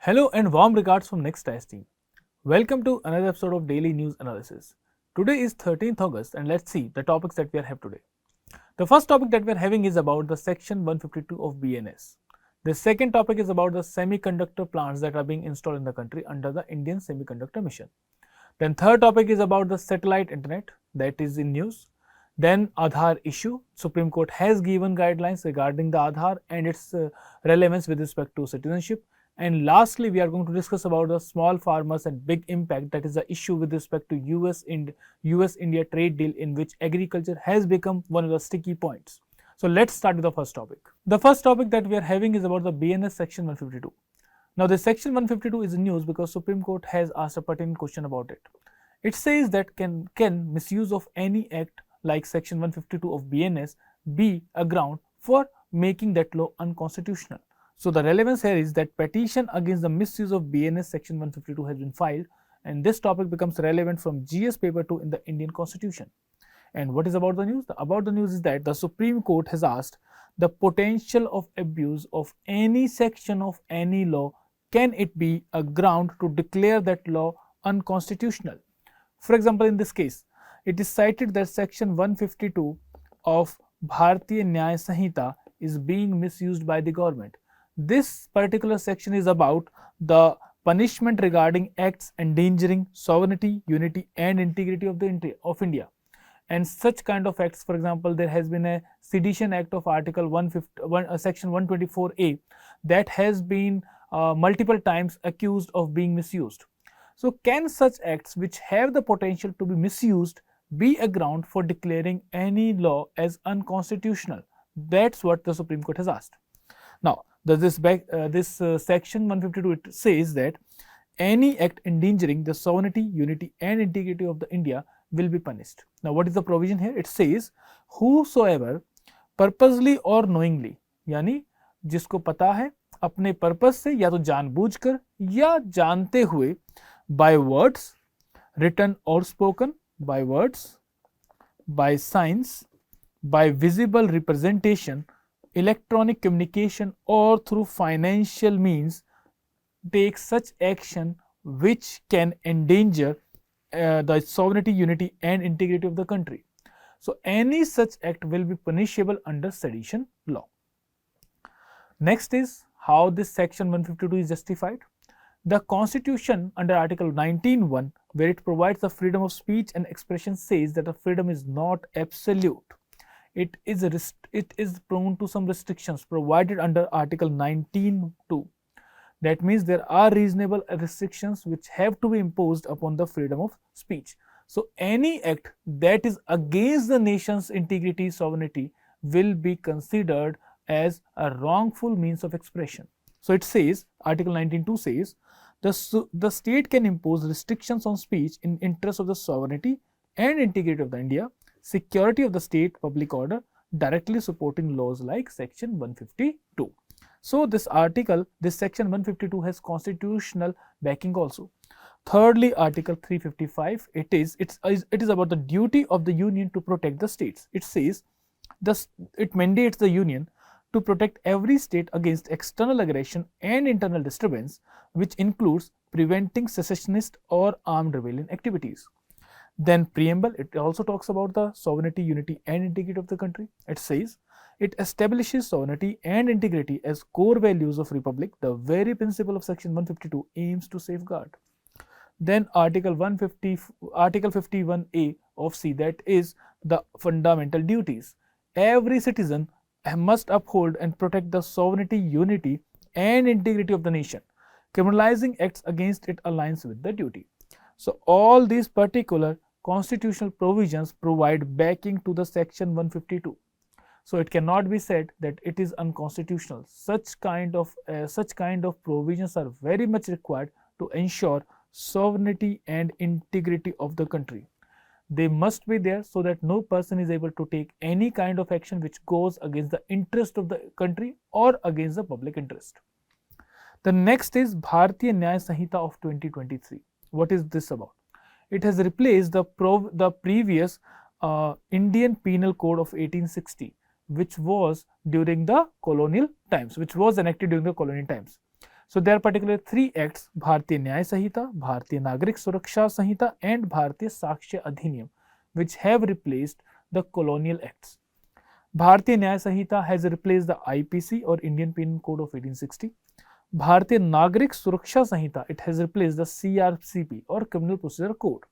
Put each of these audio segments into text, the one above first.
Hello and warm regards from Next IAS team. Welcome to another episode of Daily News Analysis. Today is 13th August and let's see the topics that we have today. The first topic that we are having is about the Section 152 of BNS. The second topic is about the semiconductor plants that are being installed in the country under the Indian Semiconductor Mission. Then third topic is about the satellite internet that is in news. Then Aadhaar issue. Supreme Court has given guidelines regarding the Aadhaar and its relevance with respect to citizenship. And lastly, we are going to discuss about the small farmers and big impact, that is the issue with respect to US-India trade deal, in which agriculture has become one of the sticky points. So let's start with the first topic. The first topic that we are having is about the BNS Section 152. Now the Section 152 is in news because Supreme Court has asked a pertinent question about it. It says that can misuse of any act like Section 152 of BNS be a ground for making that law unconstitutional? So the relevance here is that petition against the misuse of BNS Section 152 has been filed, and this topic becomes relevant from GS paper 2 in the Indian Constitution. And what is about the news? About the news is that the Supreme Court has asked the potential of abuse of any section of any law, can it be a ground to declare that law unconstitutional? For example, in this case, it is cited that Section 152 of Bharatiya Nyaya Sanhita is being misused by the government. This particular section is about the punishment regarding acts endangering sovereignty, unity and integrity of India. And such kind of acts, for example, there has been a Sedition Act of Article 151, Section 124A that has been multiple times accused of being misused. So can such acts which have the potential to be misused be a ground for declaring any law as unconstitutional? That's what the Supreme Court has asked. Now, this Section 152, it says that any act endangering the sovereignty, unity and integrity of the India will be punished. Now, what is the provision here? It says whosoever purposely or knowingly, यानी जिसको पता है अपने purpose से या तो जानबूझकर या जानते हुए, by words, written or spoken, by words, by signs, by visible representation, electronic communication or through financial means, take such action which can endanger the sovereignty, unity and integrity of the country. So any such act will be punishable under sedition law. Next is how this Section 152 is justified. The Constitution under Article 19(1), where it provides the freedom of speech and expression, says that the freedom is not absolute. It is prone to some restrictions provided under Article 19(2). That means there are reasonable restrictions which have to be imposed upon the freedom of speech. So any act that is against the nation's integrity, sovereignty will be considered as a wrongful means of expression. So it says, Article 19(2) says, the state can impose restrictions on speech in interest of the sovereignty and integrity of the India, security of the state, public order, directly supporting laws like Section 152. So this Section 152 has constitutional backing also. Thirdly, Article 355, it is about the duty of the Union to protect the states. It says it mandates the Union to protect every state against external aggression and internal disturbance, which includes preventing secessionist or armed rebellion activities. Then preamble, it also talks about the sovereignty, unity and integrity of the country. It says it establishes sovereignty and integrity as core values of republic. The very principle of Section 152 aims to safeguard. Then Article 51A of C, that is the fundamental duties. Every citizen must uphold and protect the sovereignty, unity and integrity of the nation. Criminalizing acts against it aligns with the duty. So all these particular constitutional provisions provide backing to the Section 152. So it cannot be said that it is unconstitutional. Such kind of provisions are very much required to ensure sovereignty and integrity of the country. They must be there so that no person is able to take any kind of action which goes against the interest of the country or against the public interest. The next is Bharatiya Nyaya Sanhita of 2023. What is this about? It has replaced the previous Indian Penal Code of 1860, which was during the colonial times, which was enacted during the colonial times. So there are particularly 3 acts: Bharatiya Nyaya Sanhita, Bharatiya Nagrik Suraksha Sanhita, and Bharatiya Sakshya Adhiniyam, which have replaced the colonial acts. Bharatiya Nyaya Sanhita has replaced the IPC or Indian Penal Code of 1860. Bharatiya Nagrik Suraksha Sanhita, it has replaced the CRCP or Criminal Procedure Code.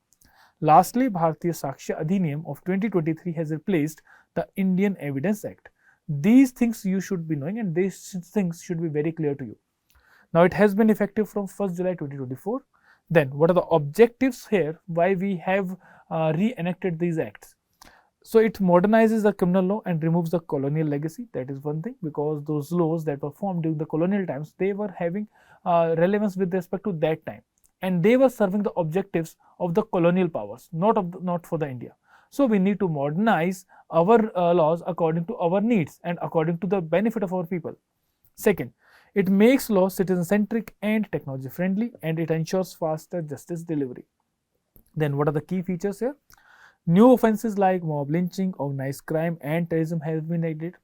Lastly, Bharatiya Sakshya Adhiniyam of 2023 has replaced the Indian Evidence Act. These things you should be knowing, and these things should be very clear to you. Now it has been effective from 1st July 2024. Then what are the objectives here? Why we have re-enacted these acts? So it modernizes the criminal law and removes the colonial legacy. That is one thing, because those laws that were formed during the colonial times, they were having relevance with respect to that time, and they were serving the objectives of the colonial powers, not for the India. So we need to modernize our laws according to our needs and according to the benefit of our people. Second, it makes law citizen-centric and technology-friendly, and it ensures faster justice delivery. Then what are the key features here? New offences like mob lynching, organized crime, and terrorism have been added.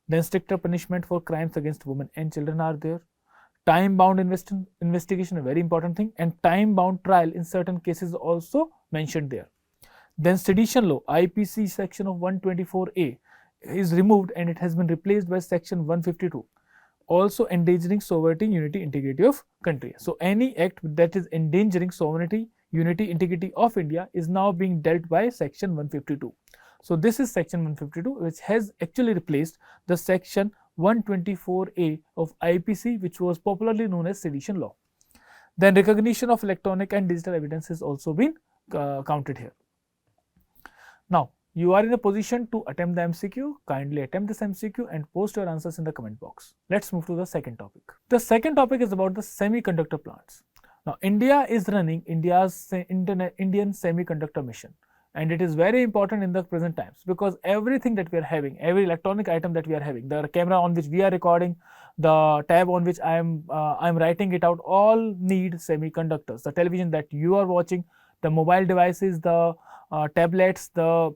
Then stricter punishment for crimes against women and children are there. Time-bound investigation, a very important thing, and time-bound trial in certain cases also mentioned there. Then sedition law, IPC section of 124A is removed and it has been replaced by section 152. Also endangering sovereignty, unity, integrity of country. So any act that is endangering sovereignty, unity, integrity of India is now being dealt by section 152. So this is section 152, which has actually replaced the section 124A of IPC, which was popularly known as sedition law. Then recognition of electronic and digital evidence has also been counted here. Now you are in a position to attempt the MCQ. Kindly attempt this MCQ and post your answers in the comment box. Let's move to the second topic. The second topic is about the semiconductor plants. Now India is running India's Indian semiconductor mission, and it is very important in the present times, because everything that we are having, every electronic item that we are having, the camera on which we are recording, the tab on which I am writing it out, all need semiconductors. The television that you are watching, the mobile devices, the tablets, the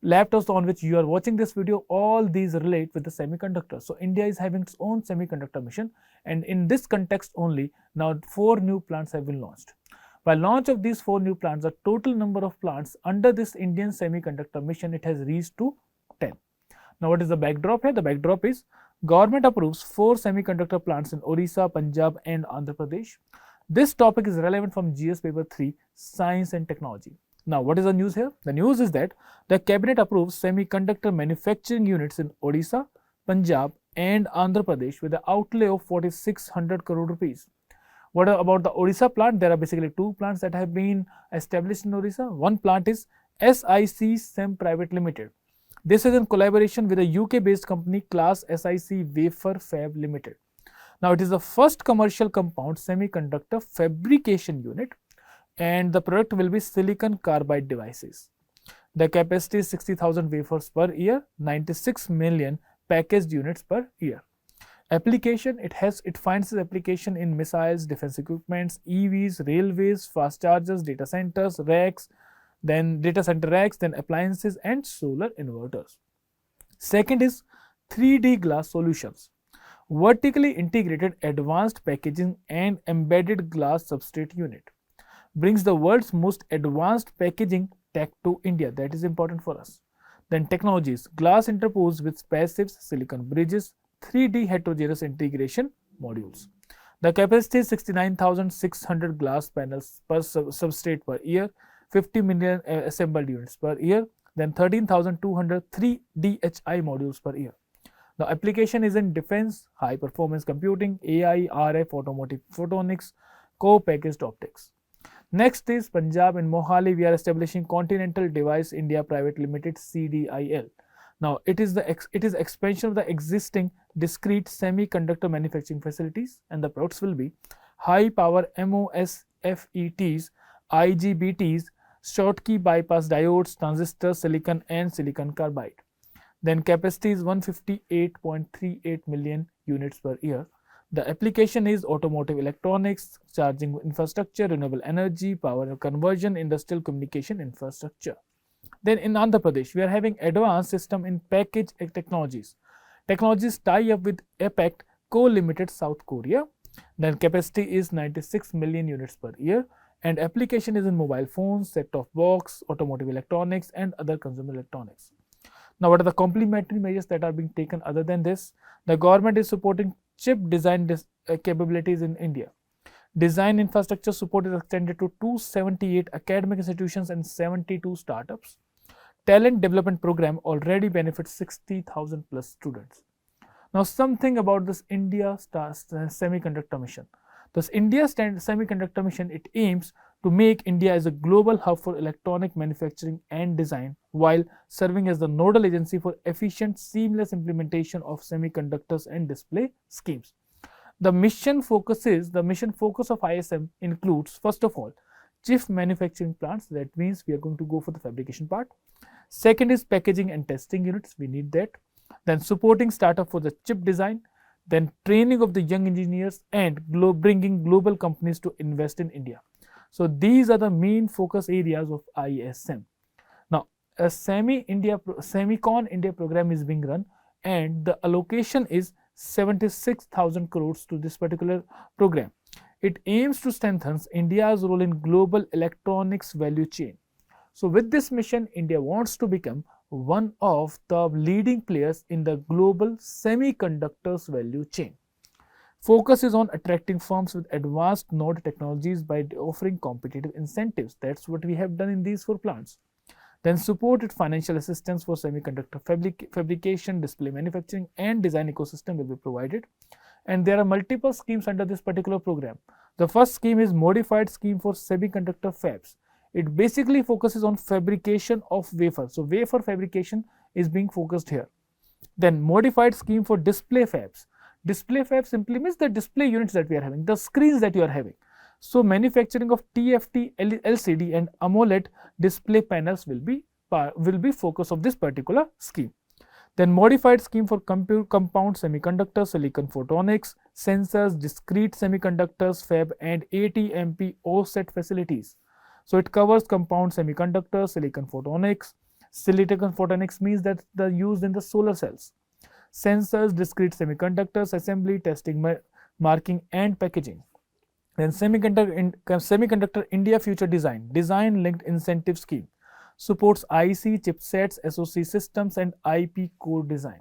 laptops on which you are watching this video, all these relate with the semiconductors. So India is having its own semiconductor mission, and in this context only, now 4 new plants have been launched. By launch of these 4 new plants, the total number of plants under this Indian semiconductor mission, it has reached to 10. Now what is the backdrop here? The backdrop is government approves 4 semiconductor plants in Odisha, Punjab and Andhra Pradesh. This topic is relevant from GS paper 3, Science and Technology. Now what is the news here? The news is that the cabinet approves semiconductor manufacturing units in Odisha, Punjab and Andhra Pradesh with an outlay of 4,600 crore rupees. What about the Odisha plant? There are basically 2 plants that have been established in Odisha. One plant is SIC Sem Private Limited. This is in collaboration with a UK based company Class SIC Wafer Fab Limited. Now it is the first commercial compound semiconductor fabrication unit, and the product will be silicon carbide devices. The capacity is 60,000 wafers per year, 96 million packaged units per year. Application, it finds its application in missiles, defense equipments, EVs, railways, fast chargers, data centers, racks, then data center racks, then appliances and solar inverters. Second is 3D glass solutions. Vertically integrated advanced packaging and embedded glass substrate unit brings the world's most advanced packaging tech to India. That is important for us. Then technologies, glass interposed with passives, silicon bridges, 3D heterogeneous integration modules. The capacity is 69,600 glass panels per substrate per year, 50 million assembled units per year, then 13,200 3DHI modules per year. The application is in defense, high performance computing, AI, RF, automotive photonics, co-packaged optics. Next is Punjab. In Mohali, we are establishing Continental Device India Private Limited CDIL. Now it is expansion of the existing discrete semiconductor manufacturing facilities, and the products will be high power MOSFETs, IGBTs, Schottky bypass diodes, transistors, silicon and silicon carbide. Then capacity is 158.38 million units per year. The application is automotive electronics, charging infrastructure, renewable energy, power conversion, industrial communication infrastructure. Then in Andhra Pradesh, we are having advanced system in package technologies. Technologies tie up with APEC Co Limited South Korea. Then capacity is 96 million units per year, and application is in mobile phones, set-top box, automotive electronics, and other consumer electronics. Now, what are the complementary measures that are being taken other than this? The government is supporting chip design capabilities in India. Design infrastructure support is extended to 278 academic institutions and 72 startups. Talent development program already benefits 60,000 plus students. Now, something about this India Semiconductor Mission. This India Semiconductor Mission, it aims to make India as a global hub for electronic manufacturing and design, while serving as the nodal agency for efficient, seamless implementation of semiconductors and display schemes. The mission focus of ISM includes, first of all, chip manufacturing plants. That means we are going to go for the fabrication part. Second is packaging and testing units. We need that. Then supporting startup for the chip design. Then training of the young engineers and bringing global companies to invest in India. So these are the main focus areas of ISM. Now, a Semicon India program is being run, and the allocation is 76,000 crores to this particular program. It aims to strengthen India's role in global electronics value chain. So with this mission, India wants to become one of the leading players in the global semiconductors value chain. Focus is on attracting firms with advanced node technologies by offering competitive incentives. That's what we have done in these 4 plants. Then supported financial assistance for semiconductor fabrication, display manufacturing, and design ecosystem will be provided. And there are multiple schemes under this particular program. The first scheme is modified scheme for semiconductor fabs. It basically focuses on fabrication of wafer. So wafer fabrication is being focused here. Then modified scheme for display fabs. Display fab simply means the display units that we are having, the screens that you are having. So manufacturing of TFT, LCD and AMOLED display panels will be focus of this particular scheme. Then modified scheme for compound semiconductors, silicon photonics, sensors, discrete semiconductors, fab and ATMP OSAT facilities. So it covers compound semiconductors, silicon photonics. Silicon photonics means that they're used in the solar cells. Sensors, discrete semiconductors, assembly, testing, marking and packaging. Then Semiconductor India Future Design linked incentive scheme supports IC, chipsets, SoC systems and IP core design.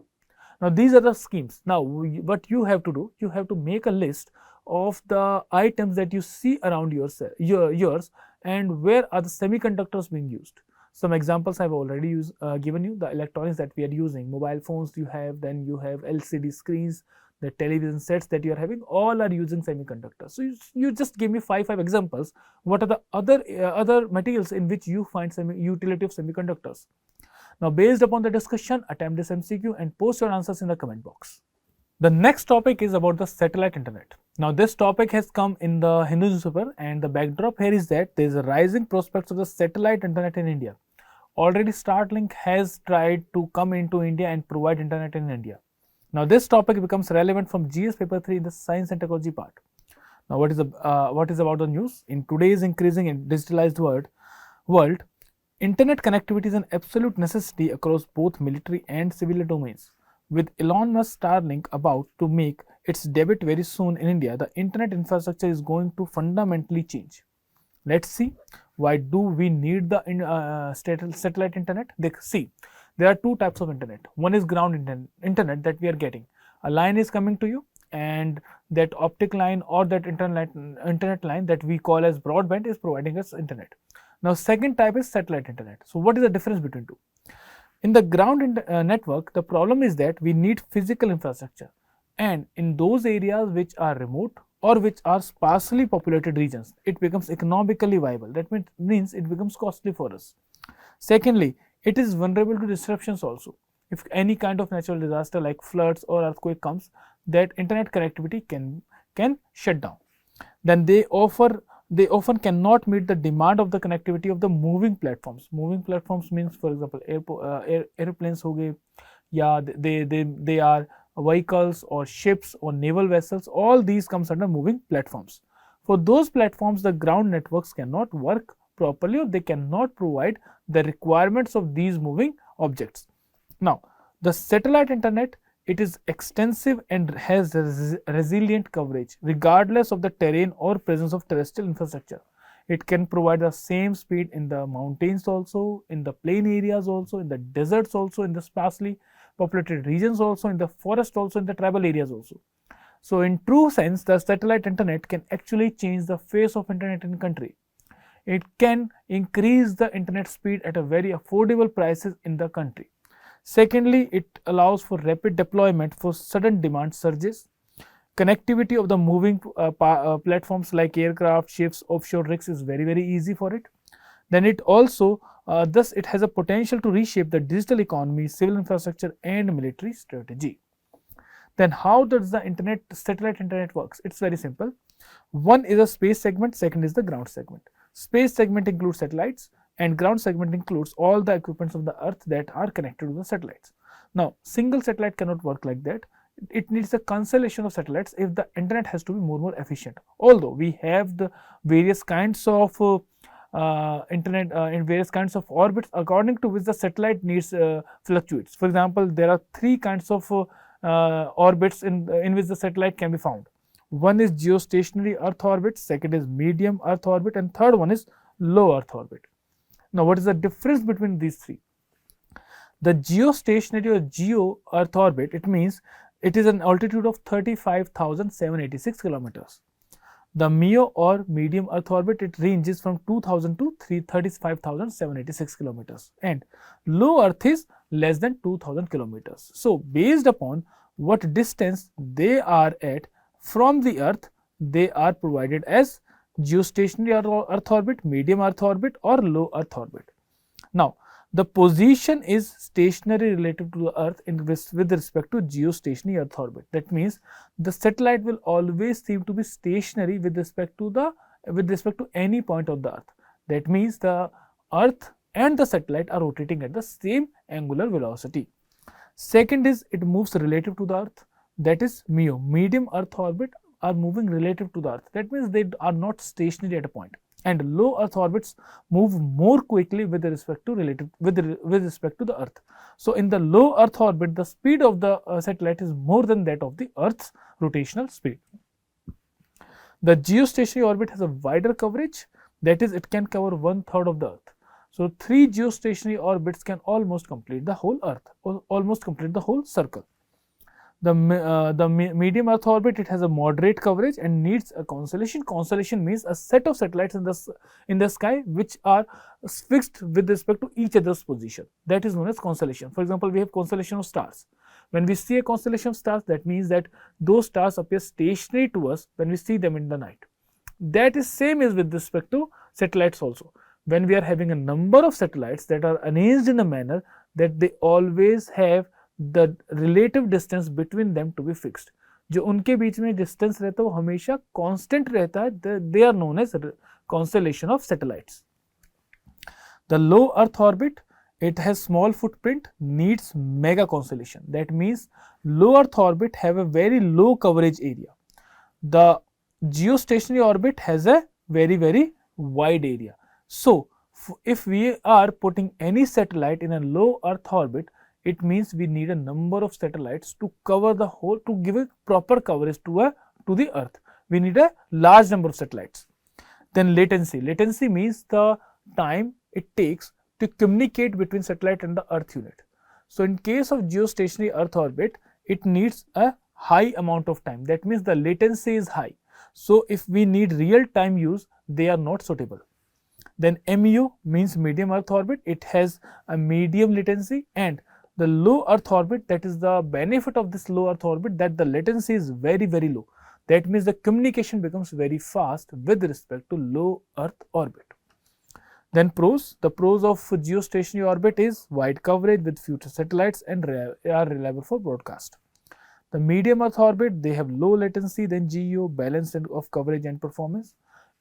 Now these are the schemes. Now what you have to do, you have to make a list of the items that you see around yours and where are the semiconductors being used. Some examples I've already given you. The electronics that we are using, mobile phones you have, then you have LCD screens, the television sets that you are having, all are using semiconductors. So you just give me five examples. What are the other materials in which you find utility of semiconductors? Now based upon the discussion, attempt this MCQ and post your answers in the comment box. The next topic is about the satellite internet. Now this topic has come in the Hindu newspaper, and the backdrop here is that there is a rising prospects of the satellite internet in India. Already Starlink has tried to come into India and provide internet in India. Now this topic becomes relevant from GS paper 3 in the science and technology part. Now what is about the news? In today's increasing and digitalized world, internet connectivity is an absolute necessity across both military and civil domains. With Elon Musk Starlink about to make its debut very soon in India, the internet infrastructure is going to fundamentally change. Let's see, why do we need the satellite internet? There are two types of internet. One is ground internet that we are getting. A line is coming to you, and that optic line or that internet line that we call as broadband is providing us internet. Now second type is satellite internet. So what is the difference between two? In the ground network, the problem is that we need physical infrastructure, and in those areas which are remote or which are sparsely populated regions, it becomes economically viable. That means it becomes costly for us. Secondly, it is vulnerable to disruptions also. If any kind of natural disaster like floods or earthquake comes, that internet connectivity can shut down. Then they often cannot meet the demand of the connectivity of the moving platforms. Moving platforms means, for example, airplanes ho gaye, yeah, they are vehicles or ships or naval vessels. All these comes under moving platforms. For those platforms, the ground networks cannot work properly, or they cannot provide the requirements of these moving objects. Now, the satellite internet it is extensive and has resilient coverage regardless of the terrain or presence of terrestrial infrastructure. It can provide the same speed in the mountains also, in the plain areas also, in the deserts also, in the sparsely populated regions also, in the forest also, in the tribal areas also. So in true sense, the satellite internet can actually change the face of internet in country. It can increase the internet speed at a very affordable prices in the country. Secondly, it allows for rapid deployment for sudden demand surges. Connectivity of the moving platforms like aircraft, ships, offshore rigs is very easy for it. Then it also thus it has a potential to reshape the digital economy, civil infrastructure and military strategy. Then how does the internet, satellite internet works? It's very simple. One is a space segment, second is the ground segment. Space segment includes satellites and ground segment includes all the equipments of the earth that are connected to the satellites. Now, single satellite cannot work like that. It needs a constellation of satellites if the internet has to be more efficient. Although we have the various kinds of internet in various kinds of orbits according to which the satellite needs fluctuates. For example, there are three kinds of orbits in which the satellite can be found. One is geostationary Earth orbit, second is medium Earth orbit, and third one is low Earth orbit. Now, what is the difference between these three? The geostationary or geo Earth orbit, it means it is an altitude of 35,786 kilometers. The MEO or medium Earth orbit, it ranges from 2,000 to 35,786 kilometers, and low Earth is less than 2,000 kilometers. So, based upon what distance they are at from the Earth, they are provided as geostationary Earth orbit, medium Earth orbit or low Earth orbit. Now, the position is stationary relative to the Earth with respect to geostationary Earth orbit. That means the satellite will always seem to be stationary with respect to any point of the Earth. That means the Earth and the satellite are rotating at the same angular velocity. Second is it moves relative to the Earth. That is MEO, medium Earth orbit are moving relative to the Earth. That means they are not stationary at a point. And low Earth orbits move more quickly with respect to the Earth. So in the low Earth orbit, the speed of the satellite is more than that of the Earth's rotational speed. The geostationary orbit has a wider coverage. That is, it can cover 1/3 of the Earth. So 3 geostationary orbits can almost complete the whole Earth, or almost complete the whole circle. The medium Earth orbit, it has a moderate coverage and needs a constellation. Constellation means a set of satellites in the sky which are fixed with respect to each other's position. That is known as constellation. For example, we have constellation of stars. When we see a constellation of stars, that means that those stars appear stationary to us when we see them in the night. That is same as with respect to satellites also. When we are having a number of satellites that are arranged in a manner that they always have the relative distance between them to be fixed. जो उनके बीच में distance रहता है वो हमेशा constant रहता है. They are known as constellation of satellites. The low Earth orbit, it has small footprint, needs mega constellation. That means low Earth orbit have a very low coverage area. The geostationary orbit has a very wide area. So if we are putting any satellite in a low Earth orbit, it means we need a number of satellites to cover the whole, to give a proper coverage to the Earth. We need a large number of satellites. Then latency. Latency means the time it takes to communicate between satellite and the Earth unit. So in case of geostationary Earth orbit, it needs a high amount of time. That means the latency is high. So if we need real time use, they are not suitable. Then MEO means medium Earth orbit. It has a medium latency, and the low Earth orbit, that is the benefit of this low Earth orbit, that the latency is very low. That means the communication becomes very fast with respect to low Earth orbit. Then pros. The pros of geostationary orbit is wide coverage with few satellites and are reliable for broadcast. The medium Earth orbit, they have low latency than GEO, balance of coverage and performance.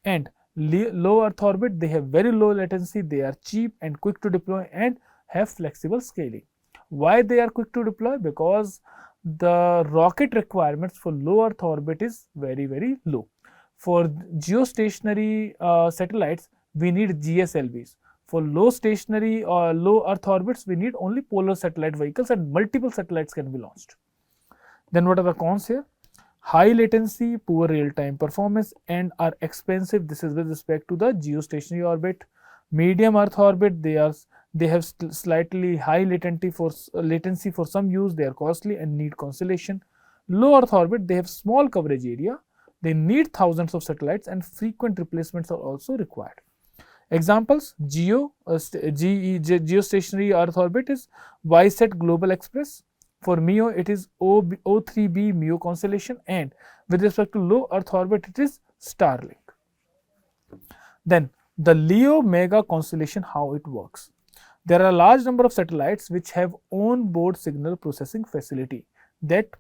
And low Earth orbit, they have very low latency, they are cheap and quick to deploy and have flexible scaling. Why they are quick to deploy? Because the rocket requirements for low Earth orbit is very low. For geostationary satellites, we need GSLVs. For low stationary or low Earth orbits, we need only polar satellite vehicles, and multiple satellites can be launched. Then what are the cons here? High latency, poor real-time performance, and are expensive. This is with respect to the geostationary orbit. Medium Earth orbit, they have slightly high latency for some use. They are costly and need constellation. Low Earth orbit, they have small coverage area. They need thousands of satellites, and frequent replacements are also required. Examples: geostationary Earth orbit is YSAT Global Express. For MEO, it is O3b MEO constellation, and with respect to low Earth orbit, it is Starlink. Then the LEO Mega constellation, how it works. There are a large number of satellites which have on-board signal processing facility that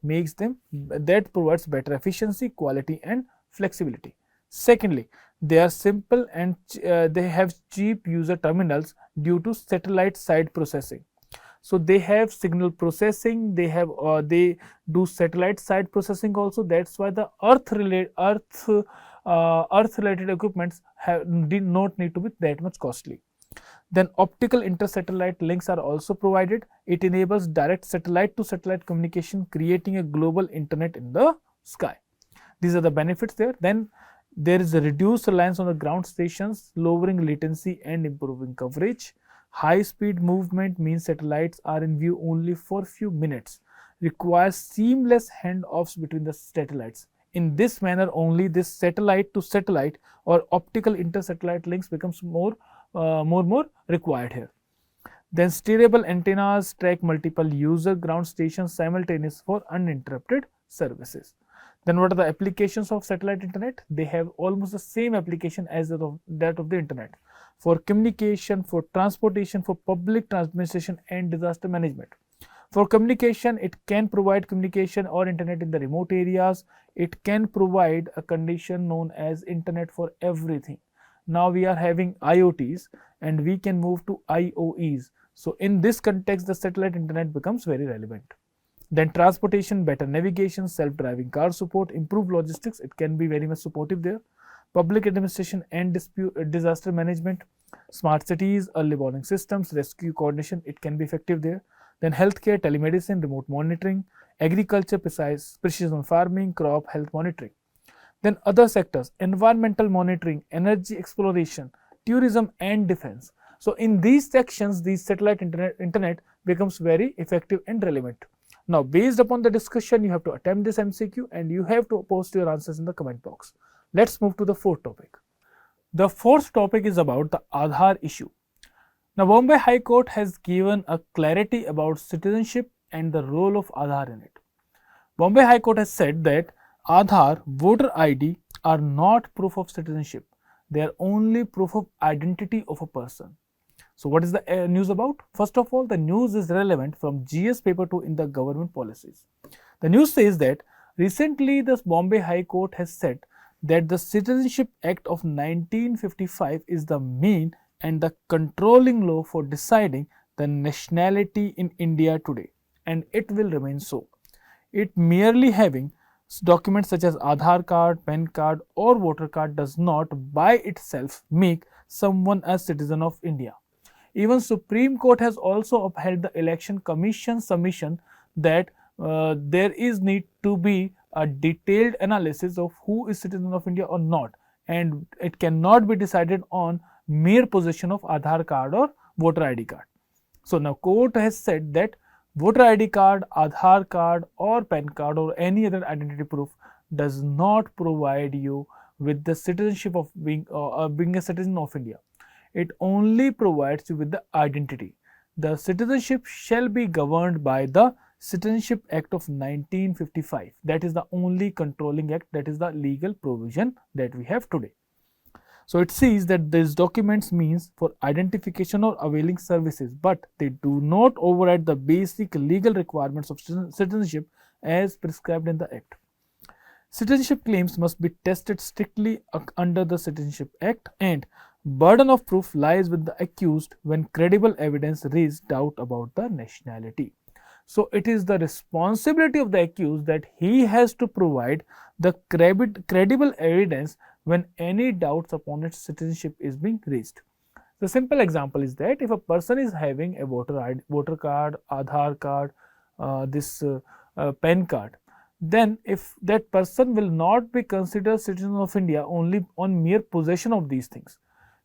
provides better efficiency, quality, and flexibility. Secondly, they are simple and they have cheap user terminals due to satellite side processing. So they have signal processing, they do satellite side processing also. That's why the earth related equipments did not need to be that much costly. Then optical inter-satellite links are also provided. It enables direct satellite to satellite communication, creating a global internet in the sky. These are the benefits there. Then there is a reduced reliance on the ground stations, lowering latency and improving coverage. High speed movement means satellites are in view only for few minutes, requires seamless handoffs between the satellites. In this manner only, this satellite to satellite or optical inter-satellite links becomes more required here. Then steerable antennas track multiple user ground stations simultaneously for uninterrupted services. Then what are the applications of satellite internet? They have almost the same application as that of the internet: for communication, for transportation, for public administration, and disaster management. For communication, it can provide communication or internet in the remote areas. It can provide a condition known as internet for everything. Now we are having IoTs and we can move to IOEs. So in this context, the satellite internet becomes very relevant. Then transportation, better navigation, self-driving car support, improved logistics, it can be very much supportive there. Public administration and disaster management, smart cities, early warning systems, rescue coordination, it can be effective there. Then healthcare, telemedicine, remote monitoring, agriculture, precision farming, crop health monitoring. Then other sectors: environmental monitoring, energy exploration, tourism, and defense. So in these sections, the satellite internet becomes very effective and relevant. Now, based upon the discussion, you have to attempt this MCQ and you have to post your answers in the comment box. Let's move to the fourth topic. The fourth topic is about the Aadhaar issue. Now, Bombay High Court has given a clarity about citizenship and the role of Aadhaar in it. Bombay High Court has said that Aadhaar, voter ID are not proof of citizenship. They are only proof of identity of a person. So what is the news about? First of all, the news is relevant from GS paper 2 in the government policies. The news says that recently the Bombay High Court has said that the Citizenship Act of 1955 is the main and the controlling law for deciding the nationality in India today, and it will remain so. It merely having documents such as Aadhaar card, PAN card or voter card does not by itself make someone a citizen of India. Even Supreme Court has also upheld the Election Commission submission that there is need to be a detailed analysis of who is citizen of India or not, and it cannot be decided on mere possession of Aadhaar card or voter ID card. So now court has said that voter ID card, Aadhaar card or PAN card or any other identity proof does not provide you with the citizenship of being a citizen of India. It only provides you with the identity. The citizenship shall be governed by the Citizenship Act of 1955. That is the only controlling act, that is the legal provision that we have today. So it says that these documents means for identification or availing services, but they do not override the basic legal requirements of citizenship as prescribed in the Act. Citizenship claims must be tested strictly under the Citizenship Act, and burden of proof lies with the accused when credible evidence raises doubt about the nationality. So it is the responsibility of the accused that he has to provide the credible evidence when any doubts upon its citizenship is being raised. The simple example is that if a person is having a voter card, Aadhaar card, PAN card, then if that person will not be considered citizen of India only on mere possession of these things.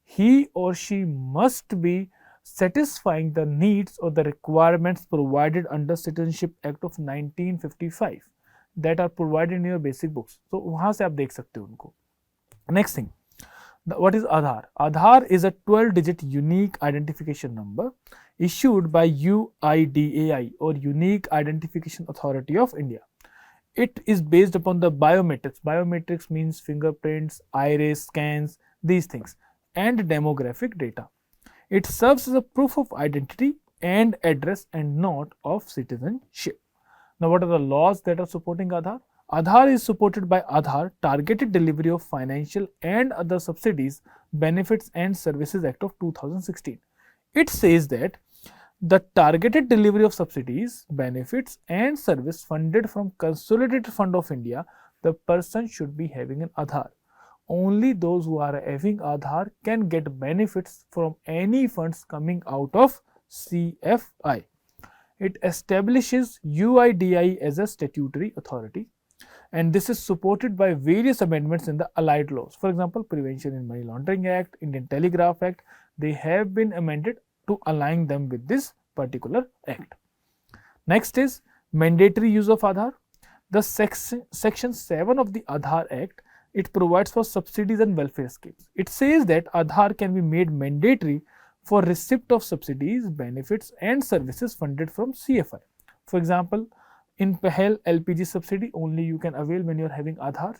He or she must be satisfying the needs or the requirements provided under Citizenship Act of 1955 that are provided in your basic books. So वहाँ से आप देख सकते हो उनको. Next thing, what is Aadhaar? Aadhaar is a 12-digit unique identification number issued by UIDAI or Unique Identification Authority of India. It is based upon the biometrics. Biometrics means fingerprints, iris scans, these things, and demographic data. It serves as a proof of identity and address and not of citizenship. Now, what are the laws that are supporting Aadhaar? Aadhaar is supported by Aadhaar Targeted Delivery of Financial and Other Subsidies, Benefits and Services Act of 2016. It says that the targeted delivery of subsidies, benefits and service funded from Consolidated Fund of India, the person should be having an Aadhaar. Only those who are having Aadhaar can get benefits from any funds coming out of CFI. It establishes UIDAI as a statutory authority, and this is supported by various amendments in the allied laws. For example, Prevention in Money Laundering Act, Indian Telegraph Act, they have been amended to align them with this particular act. Next is mandatory use of Aadhaar. The section 7 of the Aadhaar Act, it provides for subsidies and welfare schemes. It says that Aadhaar can be made mandatory for receipt of subsidies, benefits and services funded from CFI. For example, in Pahel LPG subsidy only you can avail when you are having Aadhaar.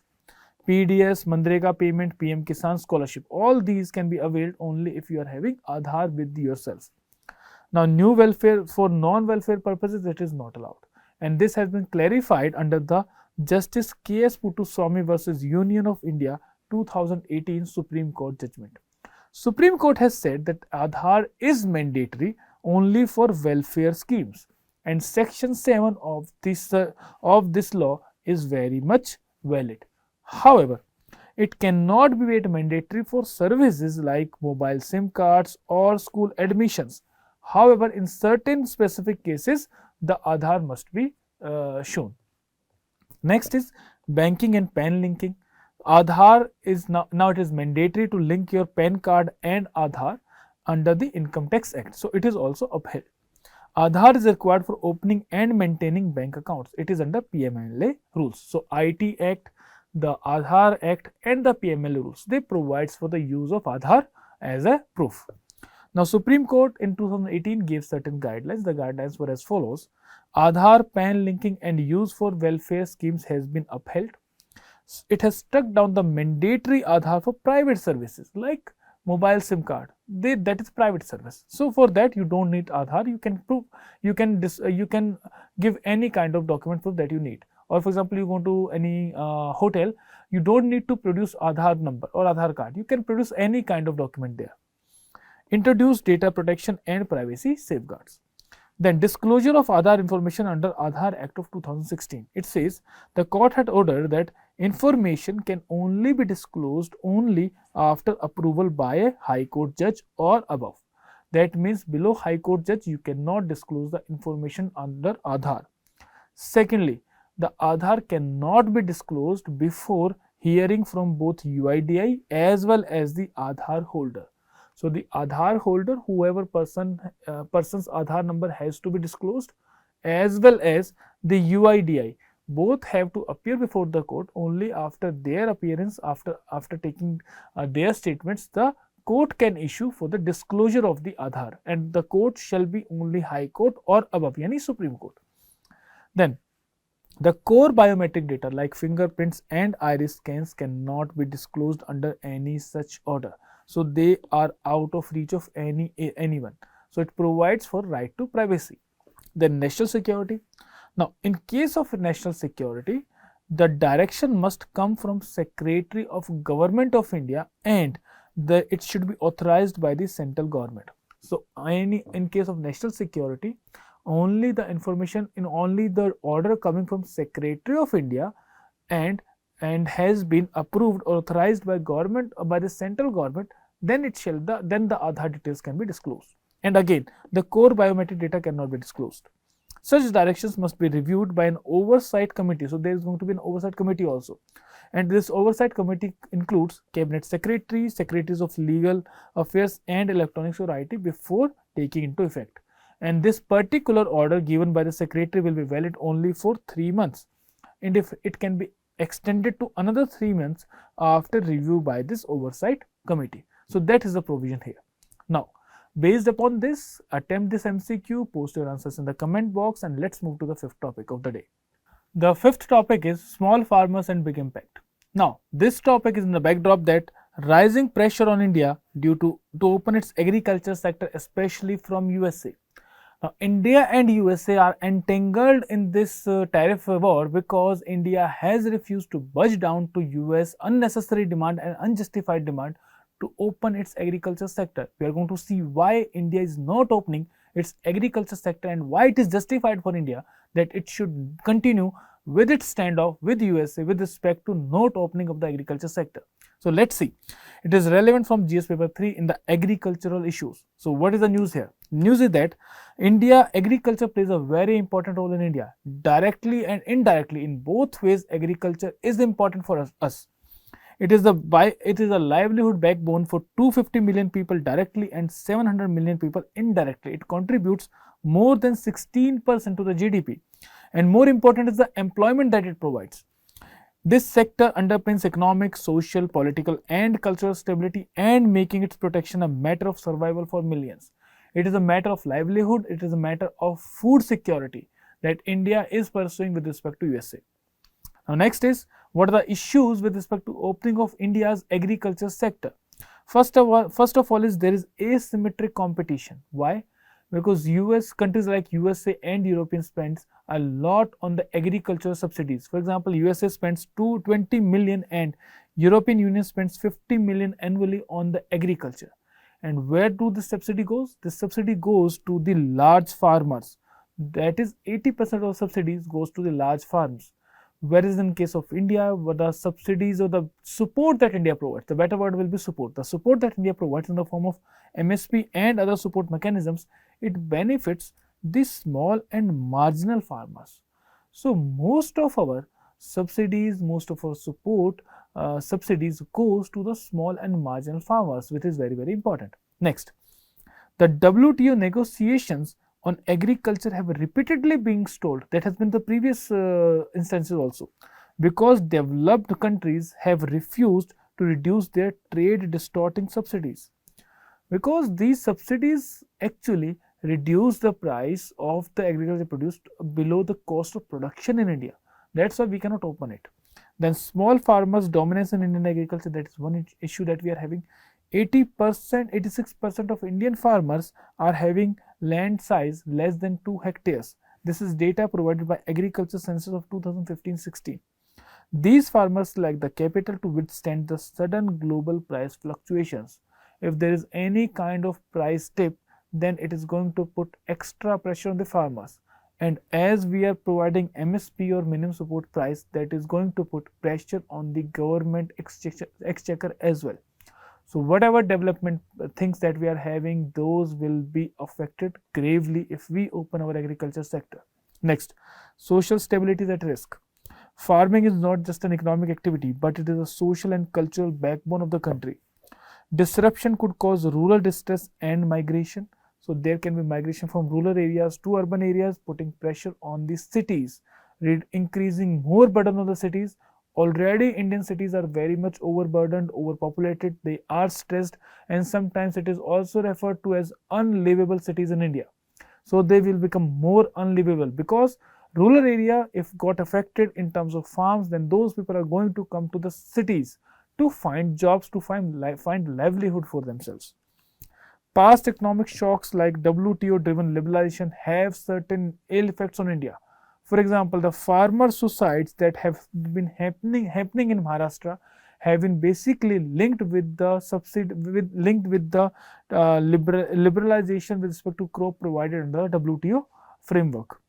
PDS, Manrega payment, PM Kisan scholarship, all these can be availed only if you are having Aadhaar with yourself. Now, new welfare for non-welfare purposes, it is not allowed, and this has been clarified under the Justice K.S. Puttaswamy versus Union of India 2018 Supreme Court judgment. Supreme Court has said that Aadhaar is mandatory only for welfare schemes, and Section 7 of this law is very much valid. However, it cannot be made mandatory for services like mobile SIM cards or school admissions. However, in certain specific cases, the Aadhaar must be shown. Next is banking and PAN linking. Aadhaar is now it is mandatory to link your PAN card and Aadhaar under the Income Tax Act. So it is also upheld. Aadhaar is required for opening and maintaining bank accounts. It is under PMLA rules. So IT Act, the Aadhaar Act and the PMLA rules, they provides for the use of Aadhaar as a proof. Now, Supreme Court in 2018 gave certain guidelines. The guidelines were as follows. Aadhaar, PAN linking and use for welfare schemes has been upheld. It has struck down the mandatory Aadhaar for private services like mobile SIM card. That is private service. So for that you don't need Aadhaar. You can prove, you can give any kind of document proof that you need. Or for example, you go to any hotel, you don't need to produce Aadhaar number or Aadhaar card. You can produce any kind of document there. Introduce data protection and privacy safeguards. Then disclosure of Aadhaar information under Aadhaar Act of 2016. It says the court had ordered that information can only be disclosed only after approval by a High Court judge or above. That means below High Court judge you cannot disclose the information under Aadhaar. Secondly, the Aadhaar cannot be disclosed before hearing from both UIDAI as well as the Aadhaar holder. So the Aadhaar holder, whoever person's Aadhaar number has to be disclosed, as well as the UIDAI, both have to appear before the court. Only after their appearance, after taking their statements, the court can issue for the disclosure of the Aadhaar, and the court shall be only High Court or above, yani Supreme Court. Then the core biometric data like fingerprints and iris scans cannot be disclosed under any such order. So they are out of reach of anyone. So it provides for right to privacy. Then national security. Now, in case of national security, the direction must come from Secretary of Government of India, and it should be authorized by the central government. So in case of national security, only the information in only the order coming from Secretary of India and has been approved or authorized by government or by the central government, then the Aadhaar details can be disclosed. And again, the core biometric data cannot be disclosed. Such directions must be reviewed by an oversight committee. So there is going to be an oversight committee also. And this oversight committee includes cabinet secretary, secretaries of legal affairs and electronics or IT before taking into effect. And this particular order given by the secretary will be valid only for 3 months. And if it can be extended to another 3 months after review by this oversight committee. So that is the provision here. Now, based upon this, attempt this MCQ, post your answers in the comment box, and let's move to the fifth topic of the day. The fifth topic is small farmers and big impact. Now, this topic is in the backdrop that rising pressure on India due to open its agriculture sector, especially from USA. Now, India and USA are entangled in this tariff war because India has refused to budge down to US unnecessary demand and unjustified demand to open its agriculture sector. We are going to see why India is not opening its agriculture sector and why it is justified for India that it should continue with its standoff with USA with respect to not opening of the agriculture sector. So let's see. It is relevant from GS paper 3 in the agricultural issues. So what is the news here? News is that India agriculture plays a very important role in India. Directly and indirectly, in both ways, agriculture is important for us. It is a livelihood backbone for 250 million people directly and 700 million people indirectly. It contributes more than 16% to the GDP. And more important is the employment that it provides. This sector underpins economic, social, political and cultural stability and making its protection a matter of survival for millions. It is a matter of livelihood, it is a matter of food security that India is pursuing with respect to USA. Now next is, what are the issues with respect to opening of India's agriculture sector? First of all is there is asymmetric competition. Why? Because countries like USA and European spends a lot on the agricultural subsidies. For example, USA spends 220 million and European Union spends 50 million annually on the agriculture. And where do the subsidy goes? The subsidy goes to the large farmers. That is 80% of subsidies goes to the large farms. Whereas in case of India, the subsidies or the support that India provides, the better word will be support. The support that India provides in the form of MSP and other support mechanisms, it benefits the small and marginal farmers. So most of our subsidies, most of our support subsidies goes to the small and marginal farmers, which is very, very important. Next, the WTO negotiations on agriculture have repeatedly been stalled. That has been the previous instances also, because developed countries have refused to reduce their trade distorting subsidies, because these subsidies actually reduce the price of the agriculture produced below the cost of production in India. That's why we cannot open it. Then small farmers dominance in Indian agriculture, that is one issue that we are having. 80%, 86% of Indian farmers are having land size less than 2 hectares. This is data provided by Agriculture Census of 2015-16. These farmers lack the capital to withstand the sudden global price fluctuations. If there is any kind of price dip, then it is going to put extra pressure on the farmers. And as we are providing MSP or minimum support price, that is going to put pressure on the government exchequer as well. So whatever development things that we are having, those will be affected gravely if we open our agriculture sector. Next, social stability is at risk. Farming is not just an economic activity, but it is a social and cultural backbone of the country. Disruption could cause rural distress and migration. So there can be migration from rural areas to urban areas, putting pressure on the cities, increasing more burden on the cities. Already Indian cities are very much overburdened, overpopulated, they are stressed, and sometimes it is also referred to as unlivable cities in India. So they will become more unlivable, because rural area if got affected in terms of farms, then those people are going to come to the cities to find jobs, to find livelihood for themselves. Past economic shocks like WTO driven liberalization have certain ill effects on India. For example, the farmer suicides that have been happening in Maharashtra have been basically linked with the liberalization with respect to crop provided under the WTO framework.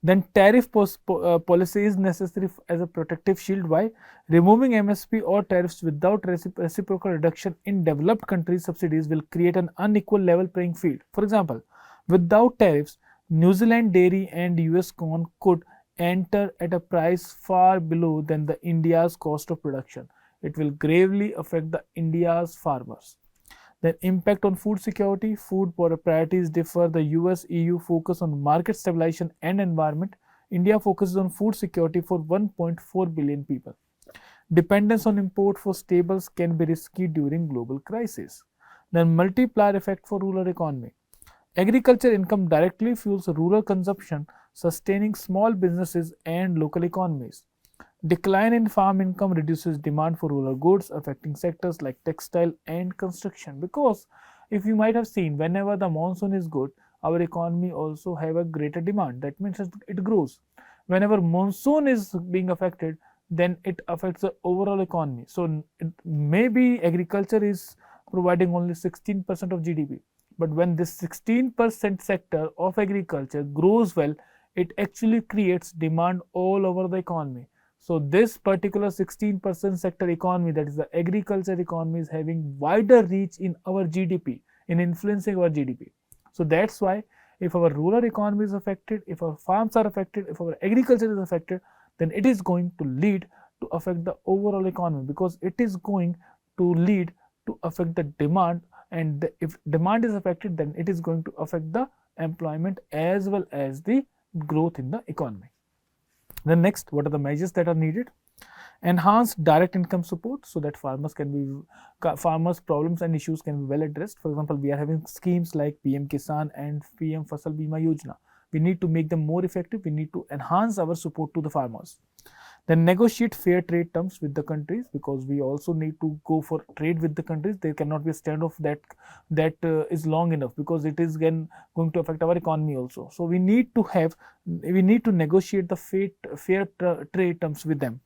Then tariff policy is necessary as a protective shield. Why? Removing MSP or tariffs without reciprocal reduction in developed countries' subsidies will create an unequal level playing field. For example, without tariffs, New Zealand dairy and US corn could enter at a price far below than the India's cost of production. It will gravely affect the India's farmers. Then impact on food security, food priorities differ. The US EU focus on market stabilization and environment. India focuses on food security for 1.4 billion people. Dependence on import for staples can be risky during global crisis. Then multiplier effect for rural economy. Agriculture income directly fuels rural consumption, sustaining small businesses and local economies. Decline in farm income reduces demand for rural goods, affecting sectors like textile and construction. Because if you might have seen, whenever the monsoon is good, our economy also have a greater demand. That means it grows. Whenever monsoon is being affected, then it affects the overall economy. So maybe agriculture is providing only 16% of GDP, but when this 16% sector of agriculture grows well, it actually creates demand all over the economy. So this particular 16% sector economy, that is the agriculture economy, is having wider reach in our GDP, in influencing our GDP. So that's why if our rural economy is affected, if our farms are affected, if our agriculture is affected, then it is going to lead to affect the overall economy, because it is going to lead to affect the demand, and if demand is affected, then it is going to affect the employment as well as the growth in the economy. Then next, what are the measures that are needed? Enhanced direct income support so that farmers problems and issues can be well addressed. For example, we are having schemes like PM Kisan and PM Fasal Bima Yojana. We need to make them more effective. We need to enhance our support to the farmers. Then negotiate fair trade terms with the countries, because we also need to go for trade with the countries. There cannot be a standoff that is long enough, because it is again going to affect our economy also. So we need to negotiate the fair trade terms with them.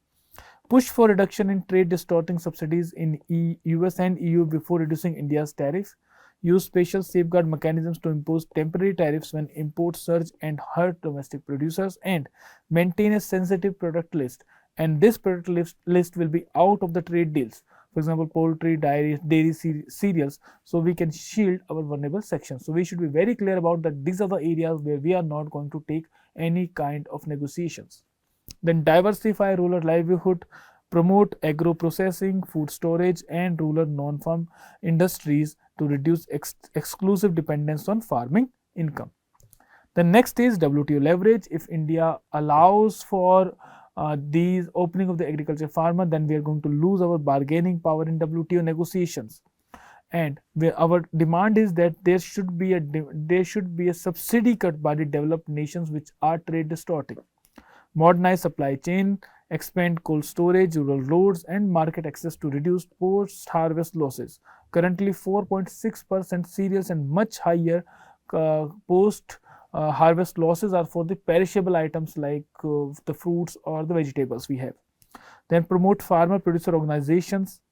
Push for reduction in trade distorting subsidies in US and EU before reducing India's tariff. Use special safeguard mechanisms to impose temporary tariffs when imports surge and hurt domestic producers, and maintain a sensitive product list. And this product list will be out of the trade deals. For example, poultry, dairy, cereals, so we can shield our vulnerable sections. So we should be very clear about that these are the areas where we are not going to take any kind of negotiations. Then diversify rural livelihood, promote agro processing, food storage, and rural non-farm industries to reduce exclusive dependence on farming income. The next is WTO leverage. If India allows for these opening of the agriculture farmer, then we are going to lose our bargaining power in WTO negotiations. And our demand is that there should be a subsidy cut by the developed nations which are trade distorting. Modernize supply chain, expand cold storage, rural roads, and market access to reduce post-harvest losses. Currently, 4.6% cereals and much higher post-harvest losses are for the perishable items like the fruits or the vegetables we have. Then promote farmer-producer organizations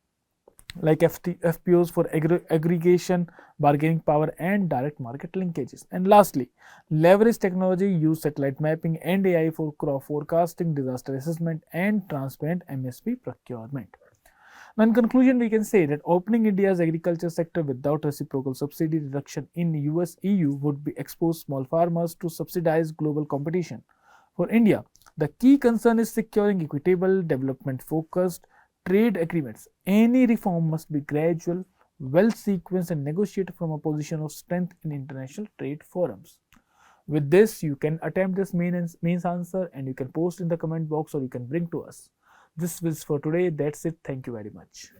like FPOs for aggregation, bargaining power, and direct market linkages. And lastly, leverage technology, use satellite mapping and AI for crop forecasting, disaster assessment, and transparent MSP procurement. Now, in conclusion, we can say that opening India's agriculture sector without reciprocal subsidy reduction in US EU would be expose small farmers to subsidized global competition. For India, the key concern is securing equitable, development-focused trade agreements. Any reform must be gradual, well sequenced, and negotiated from a position of strength in international trade forums. With this, you can attempt this mains answer, and you can post in the comment box, or you can bring to us. This is for today. That's it. Thank you very much.